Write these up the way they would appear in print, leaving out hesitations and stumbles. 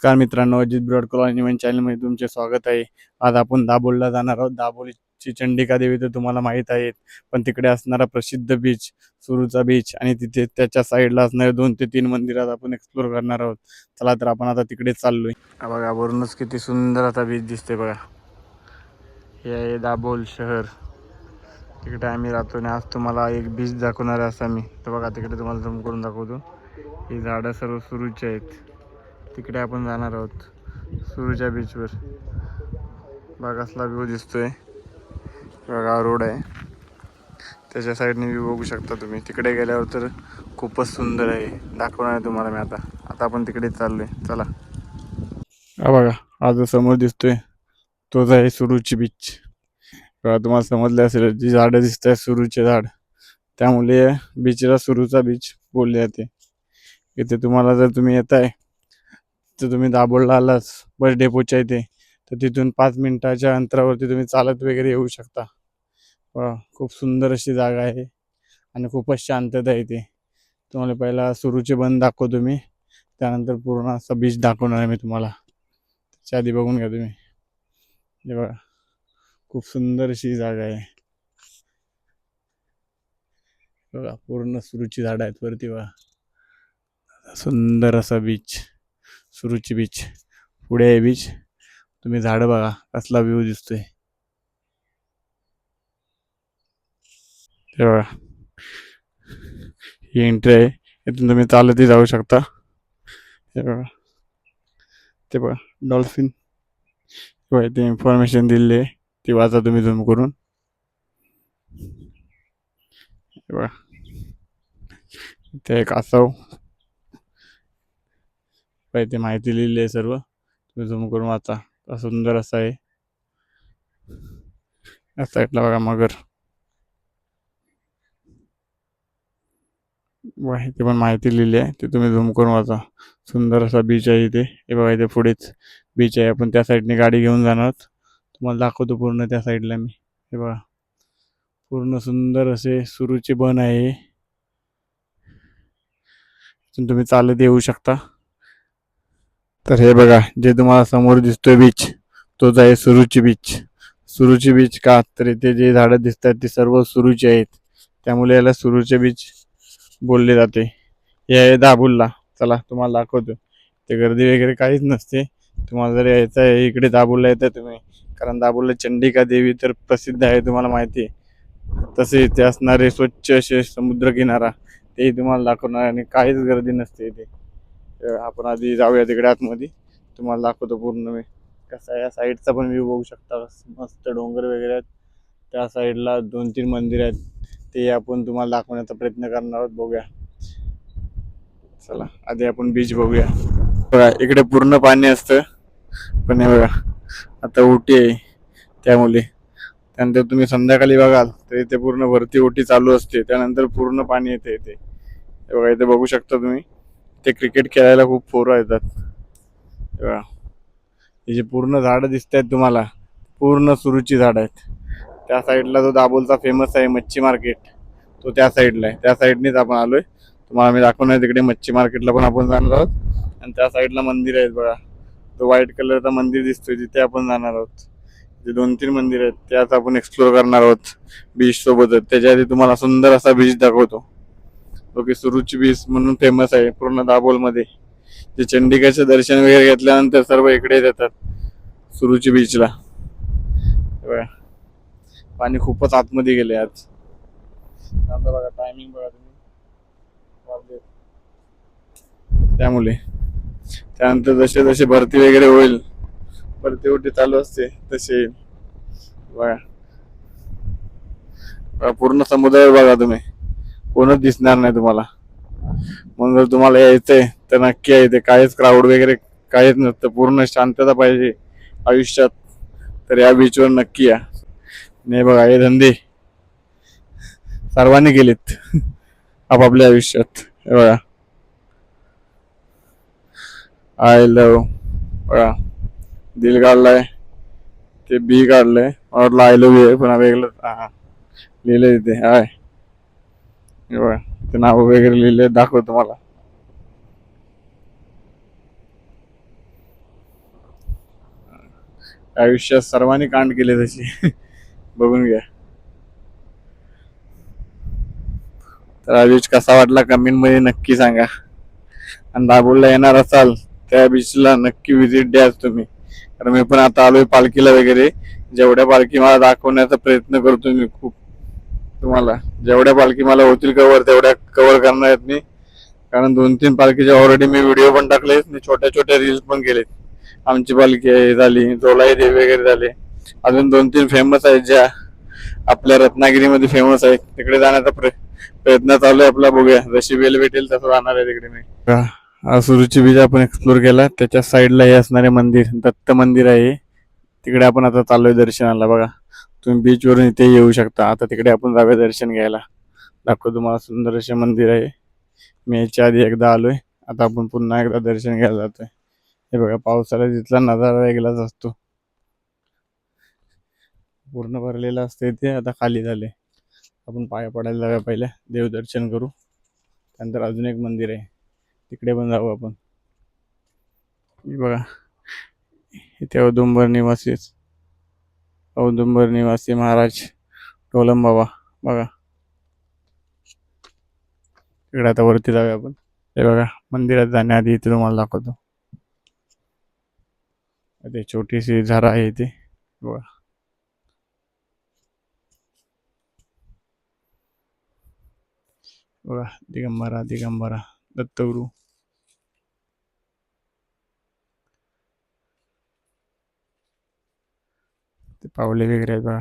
नमस्कार मित्रांनो, Ajit broad colony चॅनलमध्ये तुमचे स्वागत आहे. आज आपण दाभोळला जाणार आहोत. दाभोळची चंडिका देवी तर तुम्हाला माहीत आहे, पण तिकडे असणारा प्रसिद्ध बीच सुरूचा बीच आणि तिथे त्याच्या साईडला असणारे 2 ते 3 मंदिरात आपण एक्सप्लोर करणार आहोत. चला तर आपण आता तिकडे चाललोय. बघा वरूनच किती सुंदर आता बीच दिसते बघा. हे आहे दाभोळ शहर. तिकडे आम्ही राहतो आणि आज तुम्हाला एक बीच दाखवणार आहे असं मी. तर बघा तिकडे तुम्हाला झूम करून दाखवतो. ही झाडं सर्व सुरूची आहेत. तिकडे आपण जाणार आहोत सुरूच्या बीचवर. बघा कसला व्ह्यू दिसतोय. बघा रोड आहे, त्याच्या साईडने व्ह्यू बघू शकता तुम्ही. तिकडे गेल्यावर तर खूपच सुंदर आहे. दाखवणार आहे तुम्हाला मी आता आपण तिकडे चाललोय. चला. हा बघा हा जो समोर दिसतोय तोच आहे सुरूची बीच. बघा तुम्हाला समजलं असेल, जी झाडं दिसत आहे सुरूचे झाड, त्यामुळे बीचला सुरूचा बीच बोलले जाते. इथे तुम्हाला जर तुम्ही येताय तर तुम्ही दाभोळला आलाच बस डेपोच्या इथे, तर तिथून 5 मिनिटाच्या अंतरावरती तुम्ही चालत वगैरे येऊ शकता. खूप सुंदर अशी जागा आहे आणि खूपच शांतता आहे इथे. तुम्हाला पहिला सुरूचे बंद दाखवतो मी, त्यानंतर पूर्ण असा बीच दाखवणार आहे मी तुम्हाला. त्याच्या आधी बघून घ्या तुम्ही. हे बघा खूप सुंदर अशी जागा आहे. बघा पूर्ण सुरूची झाडं आहेत वरती. बघा सुंदर असा बीच, सुरूची बीच. पुढे आहे बीच. तुम्ही झाडं बघा कसला व्ह्यू दिसतोय. हे बघा ही एंट्री आहे, इथून तुम्ही चालतही जाऊ शकता. हे बघा ते बघा डॉल्फिन. ते इन्फॉर्मेशन दिली आहे ती वाचा तुम्ही झूम करून. हे बघा ते एक कासव, ते माहिती लिहिली आहे सर्व, तुम्ही झूम करून वाचा. सुंदर असं आहे. या साईडला बघा मगर, इथे पण माहिती लिहिली आहे, ते तुम्ही झूम करून वाचा. सुंदर असा बीच आहे इथे. हे बघा इथे पुढेच बीच आहे. आपण त्या साईडने गाडी घेऊन जाणार, तुम्हाला दाखवतो पूर्ण त्या साईडला मी. हे बघा पूर्ण सुंदर असे सुरूचे बन आहे. तुम्ही चालत येऊ शकता. तर हे बघा जे तुम्हाला समोर दिसतोय बीच, तोच आहे सुरूची बीच. सुरूची बीच का, तर इथे जे झाडं दिसतात ते सर्व सुरूची आहेत, त्यामुळे याला सुरूचे बीच बोलले जाते. हे आहे दाभोळला. चला तुम्हाला दाखवतो. ते गर्दी वगैरे काहीच नसते. तुम्हाला जर यायचं आहे इकडे दाभोळला येतं तुम्ही, कारण दाभोळला चंडिका देवी तर प्रसिद्ध आहे तुम्हाला माहिती आहे. तसे इथे असणारे स्वच्छ असे समुद्रकिनारा तेही तुम्हाला दाखवणार आणि काहीच गर्दी नसते इथे. आपण आधी जाऊया तिकडे आतमध्ये, तुम्हाला दाखवतो पूर्ण मी. कसा या साईडचा पण व्ह्यू बघू शकता. मस्त डोंगर वगैरे आहेत. त्या साईडला 2-3 मंदिर आहेत, ते आपण तुम्हाला दाखवण्याचा प्रयत्न करणार आहोत. बघूया. चला आधी आपण बीच बघूया. बघा इकडे पूर्ण पाणी असतं, पण हे बघा आता ओटी आहे त्यामुळे. त्यानंतर तुम्ही संध्याकाळी बघाल तर इथे पूर्ण भरती ओटी चालू असते, त्यानंतर पूर्ण पाणी येते इथे. बघा इथे बघू शकता तुम्ही, ते क्रिकेट खेळायला खूप पोरं येतात. बघा हे जे पूर्ण झाडं दिसत आहेत तुम्हाला, पूर्ण सुरूची झाडं आहेत. त्या साईडला जो दाभोळचा फेमस आहे मच्छी मार्केट, तो त्या साईडला आहे. त्या साईडनेच आपण आलोय. तुम्हाला मी दाखवणार तिकडे मच्छी मार्केटला पण आपण जाणार आहोत. आणि त्या साईडला मंदिर आहेत बघा. तो व्हाईट कलरचा मंदिर दिसतोय तिथे आपण जाणार आहोत. जे 2-3 मंदिर आहेत ते आता आपण एक्सप्लोर करणार आहोत बीच सोबतच. त्याच्या आधी तुम्हाला सुंदर असा बीच दाखवतो, तो की सुरूची बीच म्हणून फेमस आहे पूर्ण दाभोळमध्ये. जे चंडिकाचे दर्शन वगैरे घेतल्यानंतर सर्व इकडे येतात सुरूची बीचला. पाणी खूपच आतमध्ये गेले आज. आता बघा टायमिंग बघा तुम्ही, त्यामुळे त्यानंतर जसे जसे भरती वगैरे होईल, भरती ओटी चालू असते तसे बघा पूर्ण समुद्र बघा तुम्ही, कोणच दिसणार नाही तुम्हाला. म्हणून जर तुम्हाला यायचंय तर नक्की आहे. इथे काहीच क्राऊड वगैरे काहीच नसतं. पूर्ण शांतता पाहिजे आयुष्यात तर या बीचवर नक्की या. नाही बघा हे धंदे सर्वांनी केलेत आपापल्या आयुष्यात. हे बघा आय लव्ह, बघा दिल काढलाय, ते बी काढलंय और आय लव्ह आहे पण वेगळं लिहिलंय तिथे. हाय हे बघा ते नाव वगैरे लिहिले दाखव तुम्हाला. आयुष्यात सर्वांनी कांड केले तशी. बघून घ्या. तर आयुष कसा वाटला कमेंट मध्ये नक्की सांगा. आणि दाभोळला येणार असाल त्या बीचला नक्की व्हिजिट द्या तुम्ही. कारण मी पण आता आलोय पालखीला वगैरे. जेवढ्या पालखी मला दाखवण्याचा प्रयत्न करतो मी खूप. तुम्हाला जेवढ्या पालखी मला होतील कव्हर तेवढ्या कव्हर करणार आहेत मी. कारण 2-3 पालखीचे ऑलरेडी मी व्हिडिओ पण टाकले, छोट्या छोट्या रील्स पण केलेत. आमची पालखी आहे झाली, जोलाई देवी वगैरे झाले. अजून 2-3 फेमस आहेत ज्या आपल्या रत्नागिरीमध्ये फेमस आहेत. तिकडे जाण्याचा प्रयत्न चालू आहे आपला. बघूया जशी वेळ भेटेल तसं जाणार आहे तिकडे मी. सुरुची बीच आपण एक्सप्लोर केला. त्याच्या साईडला हे असणारे मंदिर दत्त मंदिर आहे. तिकडे आपण आता चाललोय दर्शनाला. बघा तुम्ही बीच वरून इथे येऊ शकता. आता तिकडे आपण जाऊया दर्शन घ्यायला. दाखव तुम्हाला सुंदर असे मंदिर आहे. मी याच्या आधी एकदा आलोय. आता आपण पुन्हा एकदा दर्शन घ्यायला जातोय. हे बघा पावसाळ्यात तिथला नजारा वेगळाच असतो. पूर्ण भरलेलं असते ते. आता खाली झाले. आपण पाया पडायला जाऊया पहिल्या, देवदर्शन करू. त्यानंतर अजून एक मंदिर आहे तिकडे पण जाऊ आपण. हे बघा इथे औदुंबर निवासी महाराज टोलम बाबा. बघा तिकडे आता वरती जाऊया आपण. हे बघा मंदिरात जाण्याआधी इथे तुम्हाला दाखवतो. ते छोटीशी झरा आहे इथे बघा. बघा दिगंबरा दिगंबरा दत्तगुरु. ते पावले वगैरे आहेत बघा.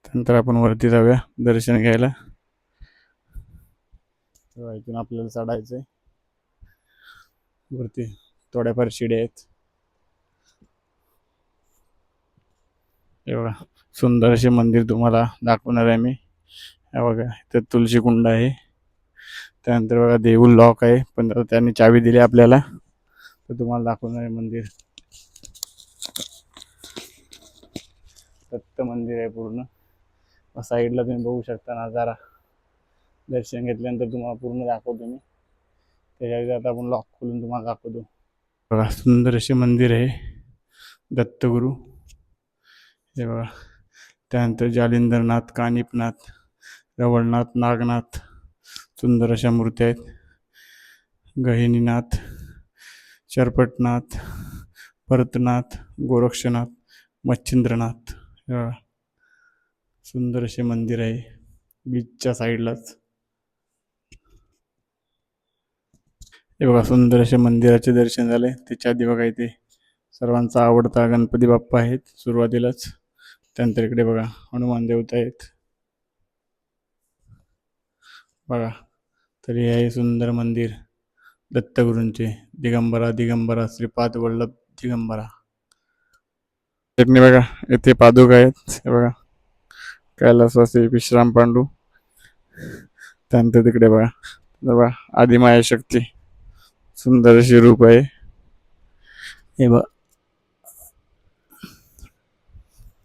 त्यानंतर आपण वरती जाऊया दर्शन घ्यायला. इथून आपल्याला चढायचंय वरती. थोड्याफार शिड्या आहेत. हे बघा सुंदर असे मंदिर तुम्हाला दाखवणार आहे मी. हे बघा इथे तुळशी कुंड आहे. त्यानंतर बघा देऊळ लॉक आहे, पण त्यांनी चावी दिली आपल्याला. तर तुम्हाला दाखवणार आहे मंदिर. दत्त मंदिर आहे पूर्ण. साईडला तुम्ही बघू शकता नजारा. दर्शन घेतल्यानंतर तुम्हाला पूर्ण दाखवतो मी. त्याच्या आता आपण लॉक खोलून तुम्हाला दाखवतो. बघा सुंदर असे मंदिर आहे दत्तगुरु. हे बघा त्यानंतर जालिंदरनाथ, कानिपनाथ, रवळनाथ, नागनाथ सुंदर अशा मूर्त्या आहेत. गहिनीनाथ, चरपटनाथ, भरतनाथ, गोरक्षनाथ, मच्छिंद्रनाथ. हे बघा सुंदर असे मंदिर आहे बीचच्या साईडलाच. हे बघा सुंदर असे मंदिराचे दर्शन झाले. त्याच्या आधी बघा इथे सर्वांचा आवडता गणपती बाप्पा आहेत सुरुवातीलाच. त्यानंतर इकडे बघा हनुमान देवता आहेत बघा. तर हे आहे सुंदर मंदिर दत्तगुरूंचे. दिगंबरा दिगंबरा श्रीपाद वल्लभ दिगंबरा. बघा इथे पादुका आहेत. हे बघा कैलासवासी विश्राम पांडू. त्यानंतर तिकडे बघा आदिमाया शक्ती सुंदर अशी रूप आहे. हे बघा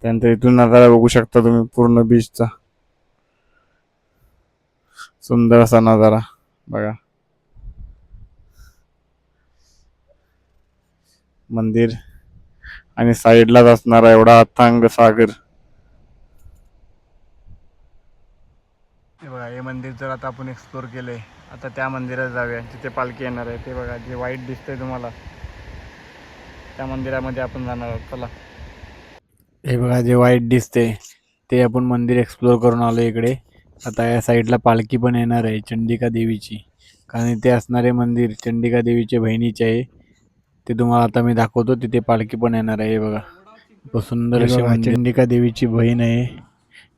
त्यानंतर इथून नजारा बघू शकता तुम्ही पूर्ण बीचचा. सुंदर असा नजारा बघा. मंदिर आणि साईडलाच असणारा एवढा अथांग सागर. हे बघा हे मंदिर तर आता आपण एक्सप्लोर केलंय. आता त्या मंदिरात जाऊया जिथे पालखी येणार आहे. ते बघा जे वाईट दिसतंय तुम्हाला त्या मंदिरामध्ये आपण जाणार आहोत. चला. हे बघा जे वाईट दिसते ते आपण मंदिर एक्सप्लोर करून आलो इकडे. आता या साईडला पालखी पण येणार आहे चंडिका देवीची. कारण इथे असणारे मंदिर चंडिका देवीच्या बहिणीचे आहे. ते तुम्हाला आता मी दाखवतो. तिथे पालखी पण येणार आहे. बघा खूप सुंदर अशी चंडिका देवीची बहीण आहे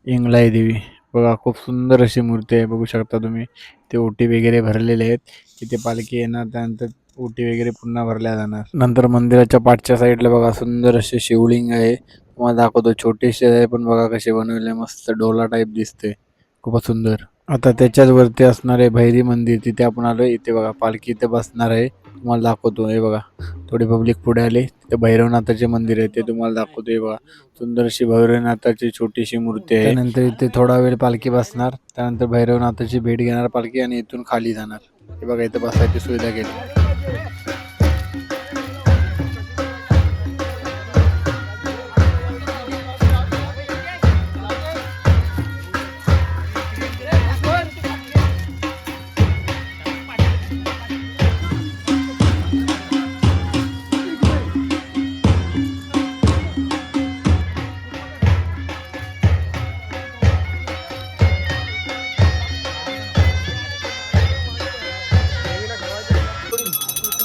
इंगलाई देवी. बघा खूप सुंदर अशी मूर्ती आहे बघू शकता तुम्ही. ते ओटी वगैरे भरलेले आहेत. तिथे पालखी येणार त्यानंतर ओटी वगैरे पुन्हा भरल्या जाणार. नंतर मंदिराच्या पाठच्या साईडला बघा सुंदर असे शिवलिंग आहे. तुम्हाला दाखवतो. छोटेसे आहे पण बघा कसे बनवले मस्त डोला टाईप दिसते. खूपच सुंदर. आता त्याच्याच वरती असणारे भैरी मंदिर तिथे आपण आलोय. इथे बघा पालखी इथे बसणार आहे. तुम्हाला दाखवतो. हे बघा, थोडी पब्लिक पुढे आली. ते भैरवनाथाचे मंदिर आहे ते तुम्हाला दाखवतो. हे बघा, सुंदर अशी भैरवनाथाची छोटीशी मूर्ती आहे. त्यानंतर इथे थोडा वेळ पालखी बसणार. त्यानंतर भैरवनाथाची भेट घेणार पालखी आणि इथून खाली जाणार. हे बघा, इथे बसायची सुविधा केली.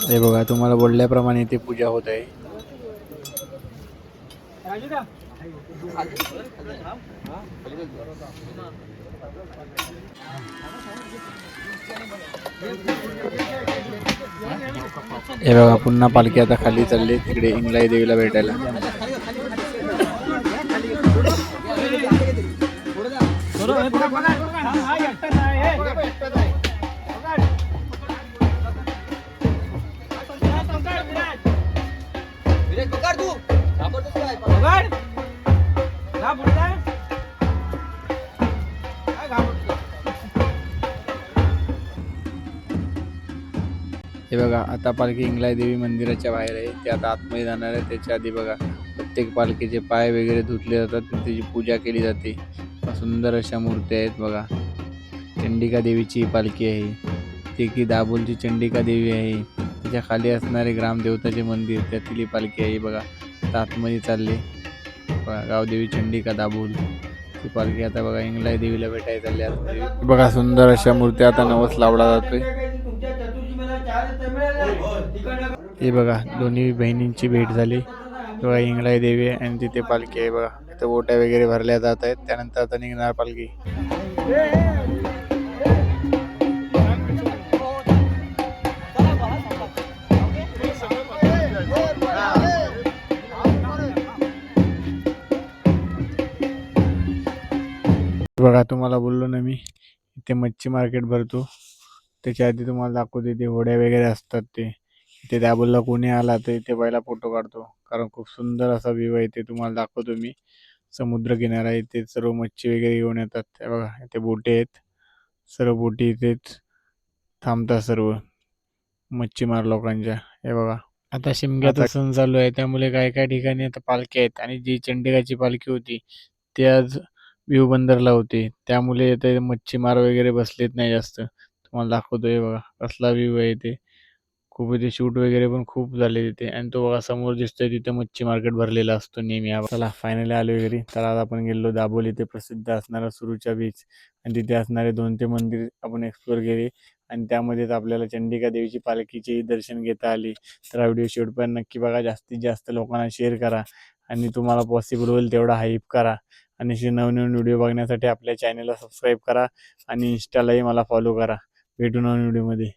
हे बघा, तुम्हाला बोलल्याप्रमाणे इथे पूजा होत आहे. हे बघा, पुन्हा पालखी आता खाली चालली तिकडे इंगलाई देवीला भेटायला. हे बघा, आता पालखी इंगलाई देवी मंदिराच्या बाहेर आहे. ते आता आतमध्ये जाणार आहे. त्याच्या आधी बघा, प्रत्येक पालखीचे पाय वगैरे धुतले जातात. त्याची पूजा केली जाते. सुंदर अशा मूर्त्या आहेत बघा. चंडिका देवीची पालखी आहे. ती की दाभोलची चंडिका देवी आहे. त्याच्या खाली असणारे ग्रामदेवताचे मंदिर, त्यातील ही पालखी आहे बघा. आता आतमध्ये चालले बघा, गावदेवी चंडिका दाभोल ती पालखी आता बघा इंगलाई देवीला भेटायला चालली आतमध्ये. बघा, सुंदर अशा मूर्त्या आता नवस लावला जातोय. हे बघा, दोन्ही बहिणींची भेट झाली. बघा, इंगलाई देवी आहे आणि तिथे पालखी आहे बघा. इथे ओट्या वगैरे भरल्या जात आहेत. त्यानंतर आता निघणार पालखी. बघा, तुम्हाला बोललो ना मी, इथे मच्छी मार्केट भरतो. त्याच्या आधी तुम्हाला दाखवतो इथे होड्या वगैरे असतात. ते इथे दाबोलला कोणी आला तर इथे पहिला फोटो काढतो, कारण खूप सुंदर असा व्ह्यू आहे. ते तुम्हाला दाखवतो मी. समुद्र किनारा आहे. इथे सर्व मच्छी वगैरे घेऊन येतात. हे बघा, इथे बोटी आहेत. सर्व बोटी इथेच थांबतात, सर्व मच्छीमार लोकांच्या. हे बघा, आता शिमग्याचा सण चालू आहे, त्यामुळे काही काही ठिकाणी आता पालखी आहेत. आणि जी चंडिकाची पालखी होती ती आज व्ह्यू बंदरला होती, त्यामुळे इथे मच्छीमार वगैरे बसलेत नाही जास्त. तुम्हाला दाखवतोय बघा, कसला व्ह्यू आहे इथे. खूप इथे शूट वगैरे पण खूप झाले तिथे. आणि तो बघा समोर दिसतोय तिथे मच्छी मार्केट भरलेला असतो नेहमी. चला, फायनली आलो घरी. तर आज आपण गेलो दाभोली, इथे प्रसिद्ध असणारा सुरूच्या बीच आणि तिथे असणारे 2 मंदिर आपण एक्सप्लोर केले. आणि त्यामध्येच आपल्याला चंडिका देवीची पालखीचेही दर्शन घेता आले. तर हा व्हिडिओ शेवटपर्यंत नक्की बघा. जास्तीत जास्त लोकांना शेअर करा आणि तुम्हाला पॉसिबल होईल तेवढा हाईप करा. आणि असे नवनवीन व्हिडिओ बघण्यासाठी आपल्या चॅनलला सबस्क्राईब करा आणि इंस्टालाही मला फॉलो करा. भेटू नवीन व्हिडिओमध्ये.